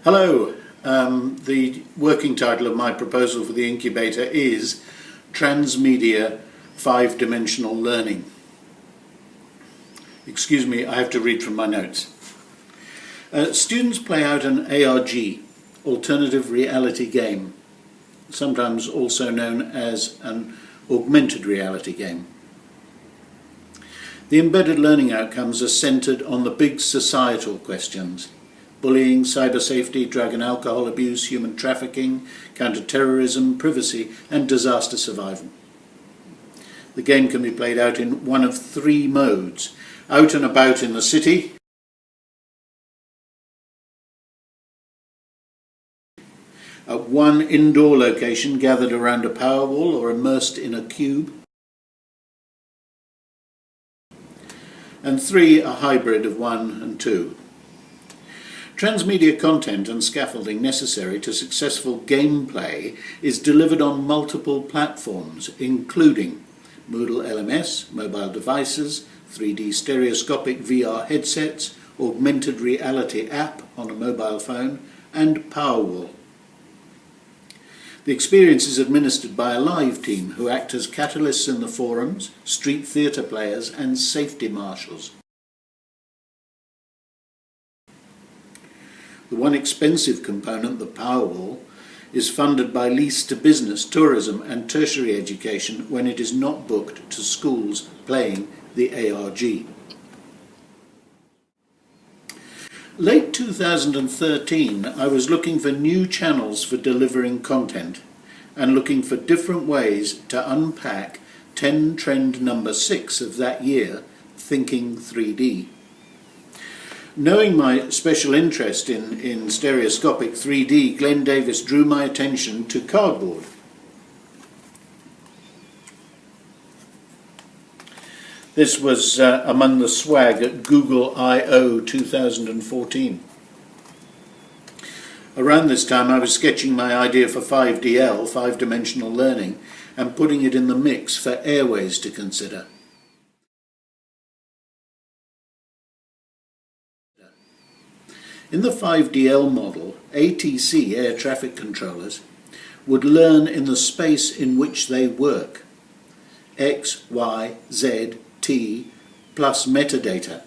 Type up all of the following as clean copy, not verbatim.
Hello, the working title of my proposal for the incubator is Transmedia 5-Dimensional Learning. Excuse me, I have to read from my notes. Students play out an ARG, alternative reality game, sometimes also known as an augmented reality game. The embedded learning outcomes are centred on the big societal questions: bullying, cyber safety, drug and alcohol abuse, human trafficking, counter-terrorism, privacy and disaster survival. The game can be played out in one of three modes: out and about in the city, at one indoor location gathered around a Powerwall or immersed in a cube, and three, a hybrid of 1 and 2. Transmedia content and scaffolding necessary to successful gameplay is delivered on multiple platforms, including Moodle LMS, mobile devices, 3D stereoscopic VR headsets, augmented reality app on a mobile phone, and Powerwall. The experience is administered by a live team who act as catalysts in the forums, street theatre players and safety marshals. The one expensive component, the Powerwall, is funded by lease to business, tourism and tertiary education when it is not booked to schools playing the ARG. Late 2013, I was looking for new channels for delivering content and looking for different ways to unpack trend number 6 of that year, Thinking 3D. Knowing my special interest in stereoscopic 3D, Glenn Davis drew my attention to cardboard. This was among the swag at Google I/O 2014. Around this time I was sketching my idea for 5DL, 5-dimensional learning, and putting it in the mix for Airways to consider. In the 5DL model, ATC, air traffic controllers, would learn in the space in which they work. X, Y, Z, T, plus metadata.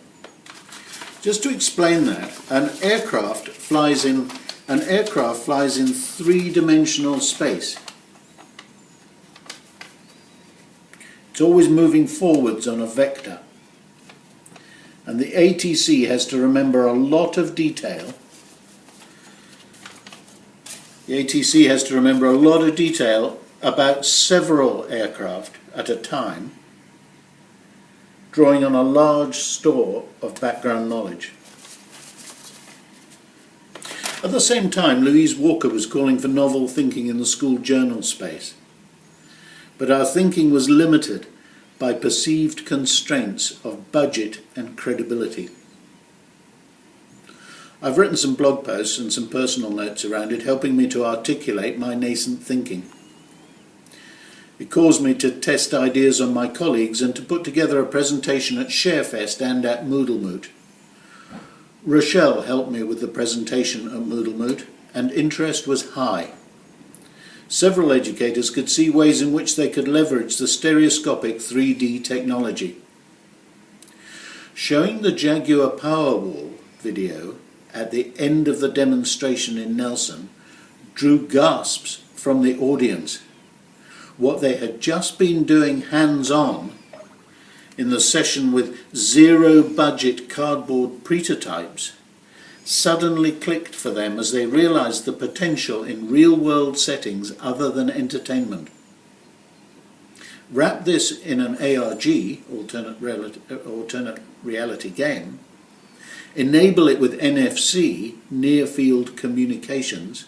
Just to explain that, an aircraft flies in 3-dimensional space. It's always moving forwards on a vector. And the ATC has to remember a lot of detail. The ATC has to remember a lot of detail about several aircraft at a time, drawing on a large store of background knowledge. At the same time, Louise Walker was calling for novel thinking in the school journal space. But our thinking was limited by perceived constraints of budget and credibility. I've written some blog posts and some personal notes around it, helping me to articulate my nascent thinking. It caused me to test ideas on my colleagues and to put together a presentation at ShareFest and at MoodleMoot. Rochelle helped me with the presentation at MoodleMoot, and interest was high. Several educators could see ways in which they could leverage the stereoscopic 3D technology. Showing the Jaguar Powerwall video at the end of the demonstration in Nelson drew gasps from the audience. What they had just been doing hands-on in the session with zero-budget cardboard prototypes suddenly clicked for them as they realized the potential in real-world settings other than entertainment. Wrap this in an ARG, alternate reality game, enable it with NFC, near-field communications,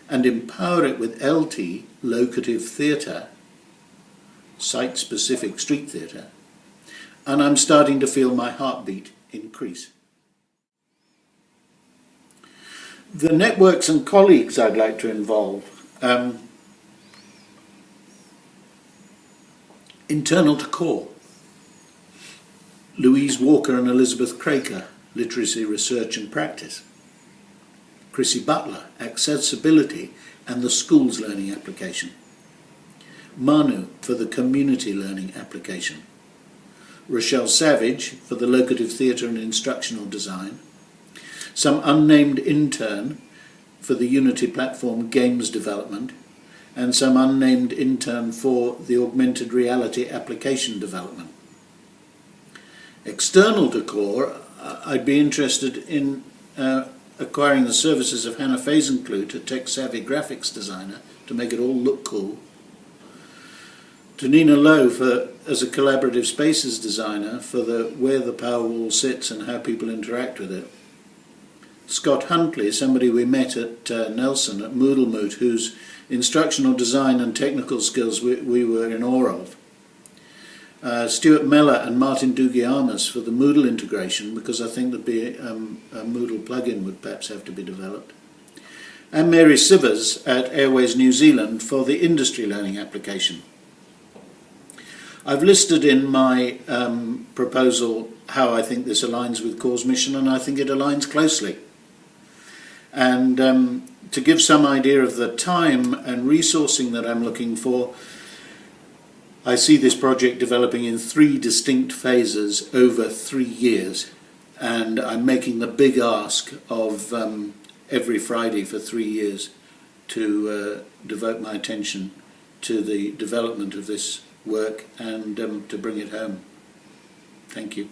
and empower it with LT, locative theatre, site-specific street theatre, and I'm starting to feel my heartbeat increase. The networks and colleagues I'd like to involve. Internal to core. Louise Walker and Elizabeth Craker, Literacy Research and Practice. Chrissy Butler, accessibility and the schools learning application. Manu for the community learning application. Rochelle Savage for the locative theatre and instructional design. Some unnamed intern for the Unity platform games development, and some unnamed intern for the augmented reality application development. External decor, I'd be interested in acquiring the services of Hannah Fazenkloot, a tech-savvy graphics designer, to make it all look cool. To Nina Lowe as a collaborative spaces designer for where the Powerwall sits and how people interact with it. Scott Huntley, somebody we met at Nelson at Moodlemoot, whose instructional design and technical skills we were in awe of. Stuart Meller and Martin Dougiamas for the Moodle integration, because I think that a Moodle plugin would perhaps have to be developed. And Mary Sivers at Airways New Zealand for the industry learning application. I've listed in my proposal how I think this aligns with Core's mission, and I think it aligns closely. And to give some idea of the time and resourcing that I'm looking for, I see this project developing in 3 distinct phases over 3 years, and I'm making the big ask of every Friday for 3 years to devote my attention to the development of this work and to bring it home. Thank you.